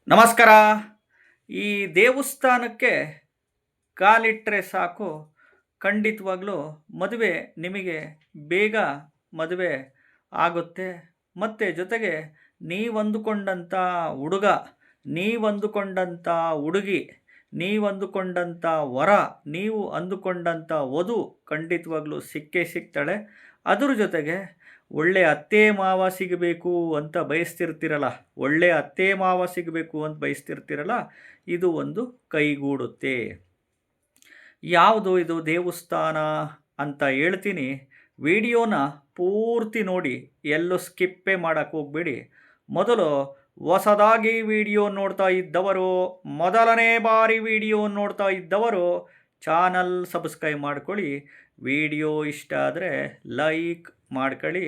ನಮಸ್ಕಾರ. ಈ ದೇವಸ್ಥಾನಕ್ಕೆ ಕಾಲಿಟ್ಟರೆ ಸಾಕು, ಖಂಡಿತವಾಗ್ಲೂ ಮದುವೆ ನಿಮಗೆ ಬೇಗ ಮದುವೆ ಆಗುತ್ತೆ. ಮತ್ತು ಜೊತೆಗೆ ನೀವಂದುಕೊಂಡಂಥ ಹುಡುಗ, ನೀವಂದುಕೊಂಡಂಥ ಹುಡುಗಿ, ನೀವಂದುಕೊಂಡಂಥ ವರ, ನೀವು ಅಂದುಕೊಂಡಂಥ ವಧು ಖಂಡಿತವಾಗ್ಲೂ ಸಿಕ್ಕೇ ಸಿಗ್ತಾಳೆ. ಅದ್ರ ಜೊತೆಗೆ ಒಳ್ಳೆ ಅತ್ತೆ ಮಾವ ಸಿಗಬೇಕು ಅಂತ ಬಯಸ್ತಿರ್ತೀರಲ್ಲ, ಒಳ್ಳೆ ಅತ್ತೆ ಮಾವ ಸಿಗಬೇಕು ಅಂತ ಬಯಸ್ತಿರ್ತೀರಲ್ಲ, ಇದು ಒಂದು ಕೈಗೂಡುತ್ತೆ. ಯಾವುದು ಇದು ದೇವಸ್ಥಾನ ಅಂತ ಹೇಳ್ತೀನಿ. ವಿಡಿಯೋನ ಪೂರ್ತಿ ನೋಡಿ, ಎಲ್ಲೂ ಸ್ಕಿಪ್ಪೇ ಮಾಡೋಕ್ಕೆ ಹೋಗಬೇಡಿ. ಮೊದಲು ಹೊಸದಾಗಿ ವಿಡಿಯೋ ನೋಡ್ತಾ ಇದ್ದವರು, ಮೊದಲನೇ ಬಾರಿ ವಿಡಿಯೋ ನೋಡ್ತಾ ಇದ್ದವರು ಚಾನಲ್ ಸಬ್ಸ್ಕ್ರೈಬ್ ಮಾಡ್ಕೊಳ್ಳಿ. ವಿಡಿಯೋ ಇಷ್ಟ ಆದರೆ ಲೈಕ್ ಮಾಡ್ಕೊಳ್ಳಿ.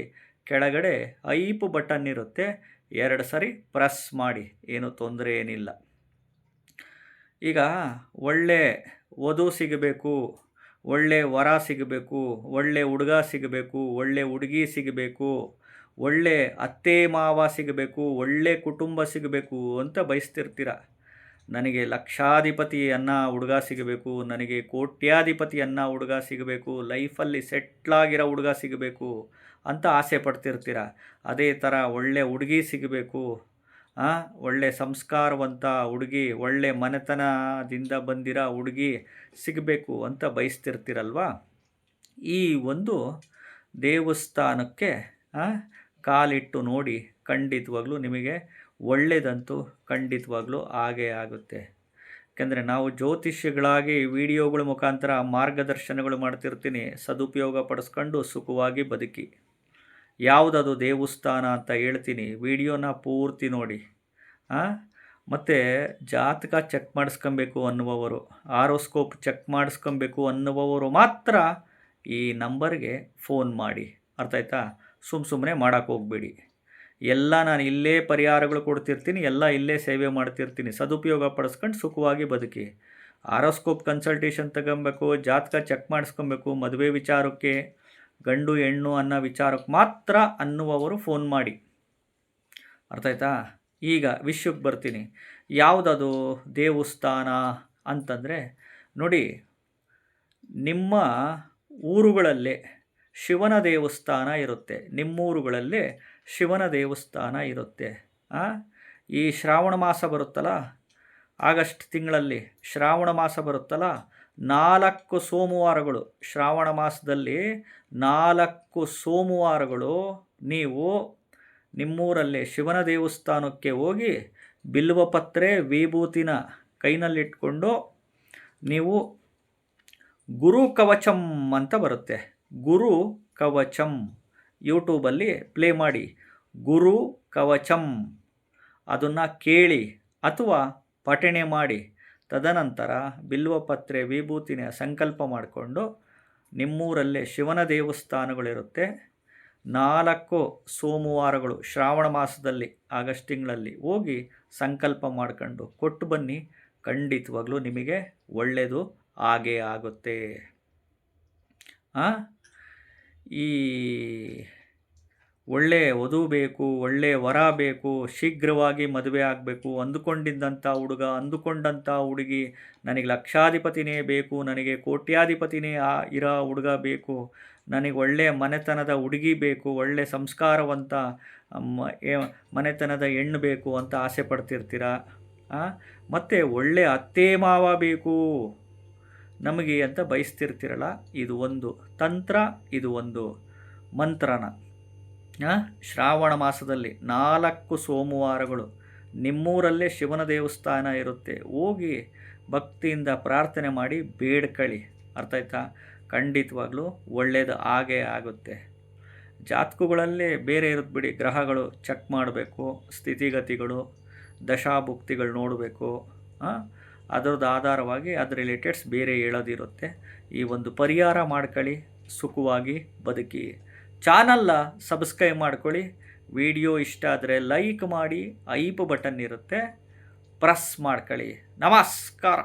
ಕೆಳಗಡೆ ಐಪ್ ಬಟನ್ ಇರುತ್ತೆ, 2 ಸರಿ ಪ್ರೆಸ್ ಮಾಡಿ, ಏನು ತೊಂದರೆ ಏನಿಲ್ಲ. ಈಗ ಒಳ್ಳೆ ವಧು ಸಿಗಬೇಕು, ಒಳ್ಳೆ ವರ ಸಿಗಬೇಕು, ಒಳ್ಳೆ ಹುಡುಗ ಸಿಗಬೇಕು, ಒಳ್ಳೆ ಹುಡುಗಿ ಸಿಗಬೇಕು, ಒಳ್ಳೆ ಅತ್ತೆ ಮಾವ ಸಿಗಬೇಕು, ಒಳ್ಳೆ ಕುಟುಂಬ ಸಿಗಬೇಕು ಅಂತ ಬಯಸ್ತಿರ್ತೀರ. ನನಗೆ ಲಕ್ಷಾಧಿಪತಿ ಅನ್ನೋ ಹುಡುಗ ಸಿಗಬೇಕು, ನನಗೆ ಕೋಟ್ಯಾಧಿಪತಿ ಅನ್ನೋ ಹುಡುಗ ಸಿಗಬೇಕು, ಲೈಫಲ್ಲಿ ಸೆಟ್ಲಾಗಿರೋ ಹುಡುಗ ಸಿಗಬೇಕು ಅಂತ ಆಸೆ ಪಡ್ತಿರ್ತೀರ. ಅದೇ ಥರ ಒಳ್ಳೆ ಹುಡುಗಿ ಸಿಗಬೇಕು, ಒಳ್ಳೆ ಸಂಸ್ಕಾರವಂತ ಹುಡುಗಿ, ಒಳ್ಳೆ ಮನೆತನದಿಂದ ಬಂದಿರೋ ಹುಡುಗಿ ಸಿಗಬೇಕು ಅಂತ ಬಯಸ್ತಿರ್ತೀರಲ್ವ. ಈ ಒಂದು ದೇವಸ್ಥಾನಕ್ಕೆ ಕಾಲಿಟ್ಟು ನೋಡಿ, ಖಂಡಿತವಾಗ್ಲೂ ನಿಮಗೆ ಒಳ್ಳೆಯದಂತೂ ಖಂಡಿತವಾಗ್ಲೂ ಆಗೇ ಆಗುತ್ತೆ. ಯಾಕೆಂದರೆ ನಾವು ಜ್ಯೋತಿಷ್ಯಗಳಾಗಿ ವಿಡಿಯೋಗಳ ಮುಖಾಂತರ ಮಾರ್ಗದರ್ಶನಗಳು ಮಾಡ್ತಿರ್ತೀನಿ. ಸದುಪಯೋಗ ಪಡಿಸ್ಕೊಂಡು ಸುಖವಾಗಿ ಬದುಕಿ. ಯಾವುದದು ದೇವಸ್ಥಾನ ಅಂತ ಹೇಳ್ತೀನಿ, ವಿಡಿಯೋನ ಪೂರ್ತಿ ನೋಡಿ. ಮತ್ತು ಜಾತಕ ಚೆಕ್ ಮಾಡಿಸ್ಕೊಬೇಕು ಅನ್ನುವವರು, ಆರೋಸ್ಕೋಪ್ ಚೆಕ್ ಮಾಡಿಸ್ಕೊಬೇಕು ಅನ್ನುವವರು ಮಾತ್ರ ಈ ನಂಬರ್ಗೆ ಫೋನ್ ಮಾಡಿ. ಅರ್ಥ ಆಯ್ತಾ? ಸುಮ್ಮನೆ ಮಾಡೋಕ್ಕೆ ಹೋಗಬೇಡಿ. ಎಲ್ಲ ನಾನು ಇಲ್ಲೇ ಪರಿಹಾರಗಳು ಕೊಡ್ತಿರ್ತೀನಿ, ಎಲ್ಲ ಇಲ್ಲೇ ಸೇವೆ ಮಾಡ್ತಿರ್ತೀನಿ. ಸದುಪಯೋಗ ಪಡಿಸ್ಕೊಂಡು ಸುಖವಾಗಿ ಬದುಕಿ. ಆರೋಸ್ಕೋಪ್ ಕನ್ಸಲ್ಟೇಷನ್ ತಗೊಬೇಕು, ಜಾತಕ ಚೆಕ್ ಮಾಡಿಸ್ಕೊಬೇಕು, ಮದುವೆ ವಿಚಾರಕ್ಕೆ, ಗಂಡು ಹೆಣ್ಣು ಅನ್ನೋ ವಿಚಾರಕ್ಕೆ ಮಾತ್ರ ಅನ್ನುವವರು ಫೋನ್ ಮಾಡಿ. ಅರ್ಥ ಆಯ್ತಾ? ಈಗ ವಿಷಯಕ್ಕೆ ಬರ್ತೀನಿ. ಯಾವುದದು ದೇವಸ್ಥಾನ ಅಂತಂದರೆ ನೋಡಿ, ನಿಮ್ಮ ಊರುಗಳಲ್ಲೇ ಶಿವನ ದೇವಸ್ಥಾನ ಇರುತ್ತೆ. ನಿಮ್ಮೂರುಗಳಲ್ಲೇ ಶಿವನ ದೇವಸ್ಥಾನ ಇರುತ್ತೆ. ಈ ಶ್ರಾವಣ ಮಾಸ ಬರುತ್ತಲ್ಲ, ಆಗಸ್ಟ್ ತಿಂಗಳಲ್ಲಿ ಶ್ರಾವಣ ಮಾಸ ಬರುತ್ತಲ್ಲ, 4 ಸೋಮವಾರಗಳು, ಶ್ರಾವಣ ಮಾಸದಲ್ಲಿ 4 ಸೋಮವಾರಗಳು ನೀವು ನಿಮ್ಮೂರಲ್ಲೇ ಶಿವನ ದೇವಸ್ಥಾನಕ್ಕೆ ಹೋಗಿ ಬಿಲ್ವಪತ್ರೆ ವಿಭೂತಿನ ಕೈನಲ್ಲಿಟ್ಕೊಂಡು ನೀವು ಗುರು ಕವಚಂ ಅಂತ ಬರುತ್ತೆ, ಗುರು ಕವಚಂ ಯೂಟ್ಯೂಬಲ್ಲಿ ಪ್ಲೇ ಮಾಡಿ, ಗುರು ಕವಚಂ ಅದನ್ನು ಕೇಳಿ ಅಥವಾ ಪಠಣೆ ಮಾಡಿ. ತದನಂತರ ಬಿಲ್ವಪತ್ರೆ ವಿಭೂತಿನ ಸಂಕಲ್ಪ ಮಾಡಿಕೊಂಡು ನಿಮ್ಮೂರಲ್ಲೇ ಶಿವನ ದೇವಸ್ಥಾನಗಳಿರುತ್ತೆ, 4 ಸೋಮವಾರಗಳು ಶ್ರಾವಣ ಮಾಸದಲ್ಲಿ ಆಗಸ್ಟ್ ತಿಂಗಳಲ್ಲಿ ಹೋಗಿ ಸಂಕಲ್ಪ ಮಾಡ್ಕೊಂಡು ಕೊಟ್ಟು ಬನ್ನಿ. ಖಂಡಿತವಾಗ್ಲೂ ನಿಮಗೆ ಒಳ್ಳೆಯದು ಆಗೇ ಆಗುತ್ತೆ. ಈ ಒಳ್ಳೆ ವಧು ಬೇಕು, ಒಳ್ಳೆ ವರ ಬೇಕು, ಶೀಘ್ರವಾಗಿ ಮದುವೆ ಆಗಬೇಕು, ಅಂದುಕೊಂಡಿದ್ದಂಥ ಹುಡುಗ, ಅಂದುಕೊಂಡಂಥ ಹುಡುಗಿ, ನನಗೆ ಲಕ್ಷಾಧಿಪತಿನೇ ಬೇಕು, ನನಗೆ ಕೋಟ್ಯಾಧಿಪತಿನೇ ಇರೋ ಹುಡುಗ ಬೇಕು, ನನಗೆ ಒಳ್ಳೆಯ ಮನೆತನದ ಹುಡುಗಿ ಬೇಕು, ಒಳ್ಳೆ ಸಂಸ್ಕಾರವಂತ ಮನೆತನದ ಹೆಣ್ಣು ಬೇಕು ಅಂತ ಆಸೆ ಪಡ್ತಿರ್ತೀರ. ಮತ್ತು ಒಳ್ಳೆ ಅತ್ತೆ ಮಾವ ಬೇಕು ನಮಗೆ ಅಂತ ಬಯಸ್ತಿರ್ತೀರಲ್ಲ. ಇದು ಒಂದು ತಂತ್ರ, ಇದು ಒಂದು ಮಂತ್ರನ. ಶ್ರಾವಣ ಮಾಸದಲ್ಲಿ 4 ಸೋಮವಾರಗಳು ನಿಮ್ಮೂರಲ್ಲೇ ಶಿವನ ದೇವಸ್ಥಾನ ಇರುತ್ತೆ, ಹೋಗಿ ಭಕ್ತಿಯಿಂದ ಪ್ರಾರ್ಥನೆ ಮಾಡಿ ಬೇಡ್ಕೊಳ್ಳಿ. ಅರ್ಥ ಆಯ್ತಾ? ಖಂಡಿತವಾಗ್ಲೂ ಒಳ್ಳೆಯದು ಆಗೇ ಆಗುತ್ತೆ. ಜಾತಕಗಳಲ್ಲೇ ಬೇರೆ ಇರುತ್ತೆ ಬಿಡಿ, ಗ್ರಹಗಳು ಚೆಕ್ ಮಾಡಬೇಕು, ಸ್ಥಿತಿಗತಿಗಳು, ದಶಾಭುಕ್ತಿಗಳು ನೋಡಬೇಕು. ಅದರದ್ದು ಆಧಾರವಾಗಿ ಅದ್ರ ರಿಲೇಟೆಡ್ಸ್ ಬೇರೆ ಹೇಳೋದಿರುತ್ತೆ. ಈ ಒಂದು ಪರಿಹಾರ ಮಾಡ್ಕೊಳ್ಳಿ, ಸುಖವಾಗಿ ಬದುಕಿ. ಚಾನಲ್ನ ಸಬ್ಸ್ಕ್ರೈಬ್ ಮಾಡ್ಕೊಳ್ಳಿ. ವಿಡಿಯೋ ಇಷ್ಟ ಆದರೆ ಲೈಕ್ ಮಾಡಿ, ಐಪ್ ಬಟನ್ ಇರುತ್ತೆ, ಪ್ರೆಸ್ ಮಾಡ್ಕೊಳ್ಳಿ. ನಮಸ್ಕಾರ.